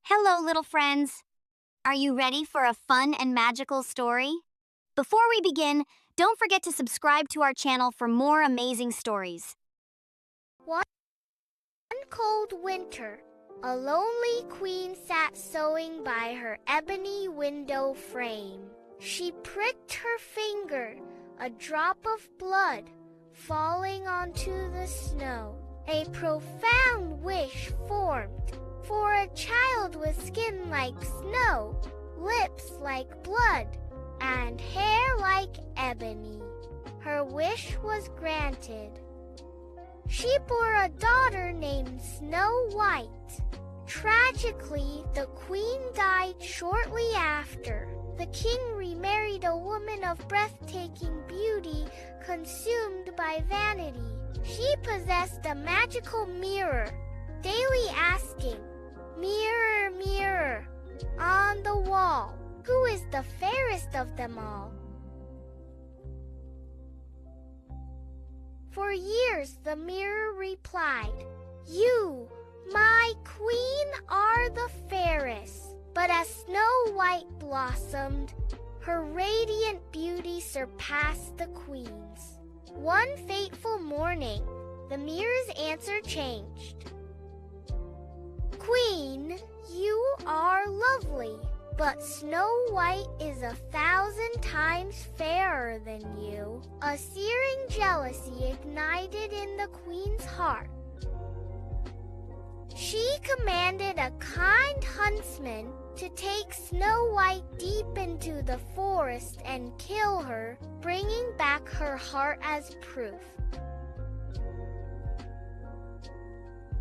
Hello, little friends. Are you ready for a fun and magical story? Before we begin, don't forget to subscribe to our channel for more amazing stories. One cold winter, a lonely queen sat sewing by her ebony window frame. She pricked her finger, a drop of blood falling onto the snow. A profound wish formed for a child with skin like snow, lips like blood, and hair like ebony. Her wish was granted. She bore a daughter named Snow White. Tragically, the queen died shortly after. The king remarried a woman of breathtaking beauty, consumed by vanity. She possessed a magical mirror, daily asking, "Mirror, mirror, on the wall, who is the fairest of them all?" For years the mirror replied, "You, my queen, are the fairest." But as Snow White blossomed, her radiant beauty surpassed the queen's. One fateful morning, the mirror's answer changed. "Queen, you are lovely, but Snow White is 1,000 times fairer than you." A searing jealousy ignited in the queen's heart. She commanded a kind huntsman to take Snow White deep into the forest and kill her, bringing back her heart as proof.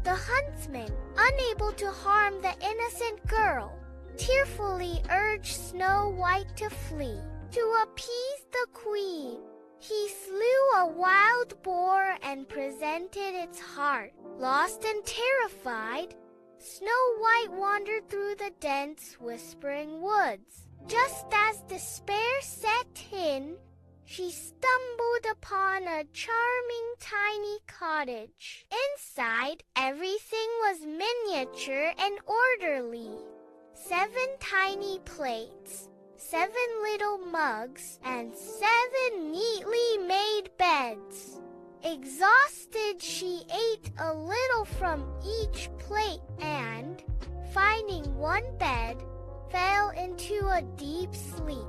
The huntsman, unable to harm the innocent girl, tearfully urged Snow White to flee. To appease the queen, he slew a wild boar and presented its heart. Lost and terrified, Snow White wandered through the dense, whispering woods. Just as despair set in, she stumbled upon a charming tiny cottage. Inside, everything was miniature and orderly. 7 tiny plates, 7 little mugs, and 7 neatly made beds. Exhausted, she ate a little from each plate and, finding one bed, fell into a deep sleep.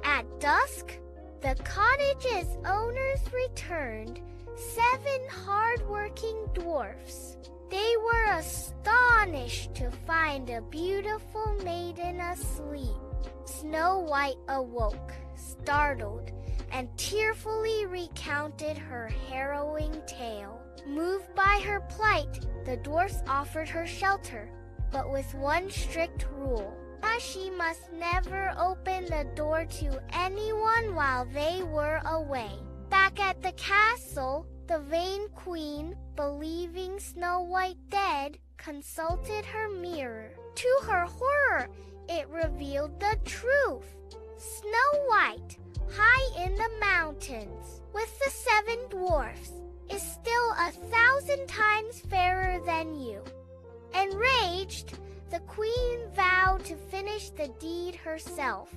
At dusk, the cottage's owners returned, 7 hard-working dwarfs. They were astonished to find a beautiful maiden asleep. Snow White awoke, startled, and tearfully recounted her harrowing tale. Moved by her plight, the dwarfs offered her shelter, but with one strict rule, that she must never open the door to anyone while they were away. Back at the castle, the vain queen, believing Snow White dead, consulted her mirror. To her horror, it revealed the truth. Snow White, high in the mountains, with the 7 dwarfs, is still 1,000 times fairer than you. Enraged, the queen vowed to finish the deed herself.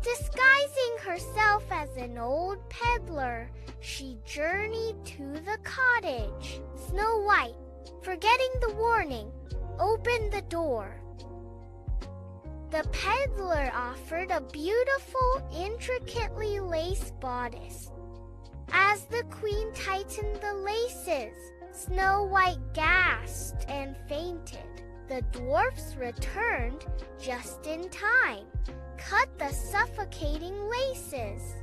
Disguising herself as an old peddler, she journeyed to the cottage. Snow White, forgetting the warning, opened the door. The peddler offered a beautiful, intricately laced bodice. As the queen tightened the laces, Snow White gasped and fainted. The dwarfs returned just in time, cut the suffocating laces,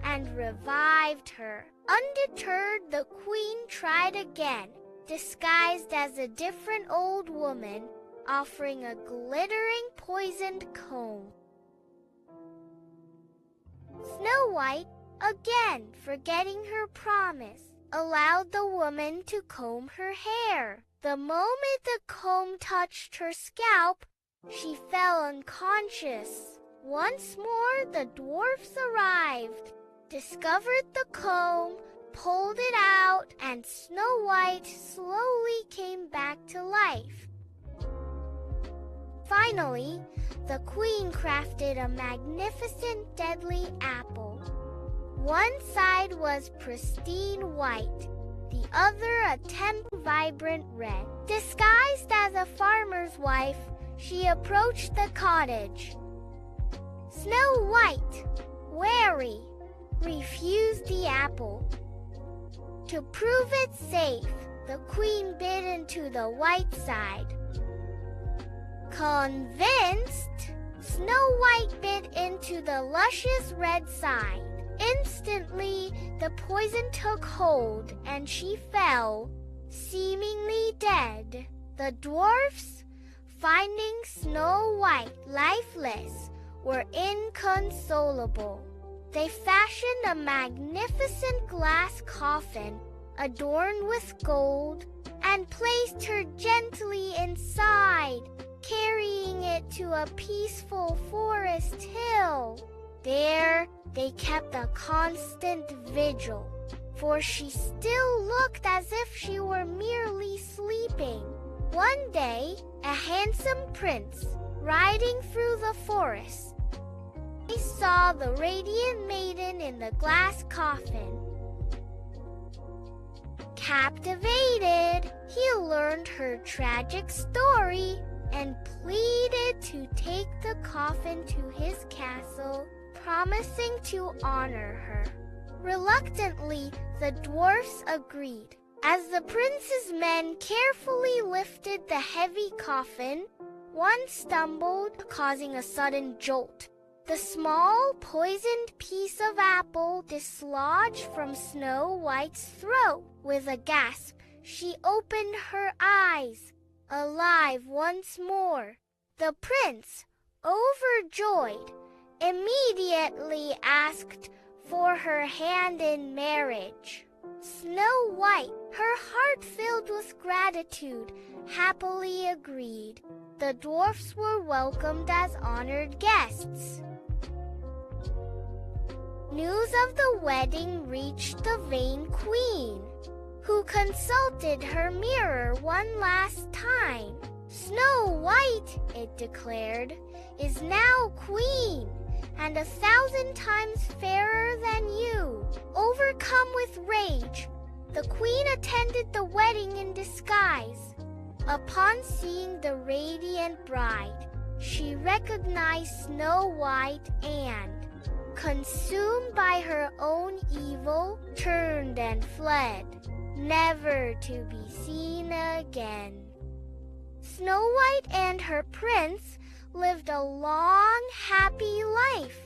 and revived her. Undeterred, the queen tried again, disguised as a different old woman, offering a glittering poisoned comb. Snow White, again forgetting her promise, allowed the woman to comb her hair. The moment the comb touched her scalp, she fell unconscious. Once more the dwarfs arrived, discovered the comb, pulled it out, and Snow White slowly came back to life. Finally, the queen crafted a magnificent deadly apple. One side was pristine white, the other a vibrant red. Disguised as a farmer's wife, she approached the cottage. Snow White, wary, refused the apple. To prove it safe, the queen bit into the white side. Convinced, Snow White bit into the luscious red side. Instantly, the poison took hold and she fell, seemingly dead. The dwarfs, finding Snow White lifeless, were inconsolable. They fashioned a magnificent glass coffin adorned with gold and placed her gently inside, carrying it to a peaceful forest hill. There, they kept a constant vigil, for she still looked as if she were merely sleeping. One day, a handsome prince, riding through the forest, he saw the radiant maiden in the glass coffin. Captivated, he learned her tragic story and pleaded to take the coffin to his castle, promising to honor her. Reluctantly, the dwarfs agreed. As the prince's men carefully lifted the heavy coffin, one stumbled, causing a sudden jolt. The small, poisoned piece of apple dislodged from Snow White's throat. With a gasp, she opened her eyes, alive once more. The prince, overjoyed, immediately asked for her hand in marriage. Snow White, her heart filled with gratitude, happily agreed. The dwarfs were welcomed as honored guests. News of the wedding reached the vain queen, who consulted her mirror one last time. Snow White, it declared, is now queen, and 1,000 times fairer than you. Overcome with rage, the queen attended the wedding in disguise. Upon seeing the radiant bride, she recognized Snow White and, consumed by her own evil, turned and fled, never to be seen again. Snow White and her prince lived a long, happy life,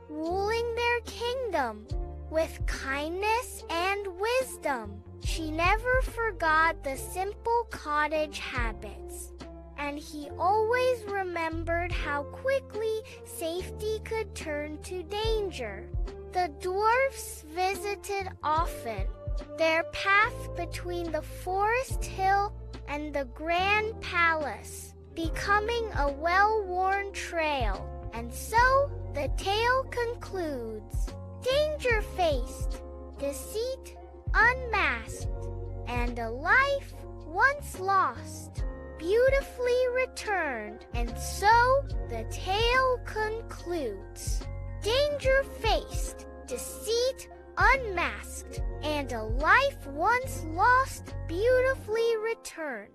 ruling their kingdom with kindness and wisdom. She never forgot the simple cottage habits, and he always remembered how quickly safety could turn to danger. The dwarfs visited often, their path between the forest hill and the grand palace becoming a well-worn trail. And so the tale concludes. Danger faced, deceit unmasked, and a life once lost beautifully returned. And so the tale concludes. Danger faced, deceit unmasked, and a life once lost beautifully returned.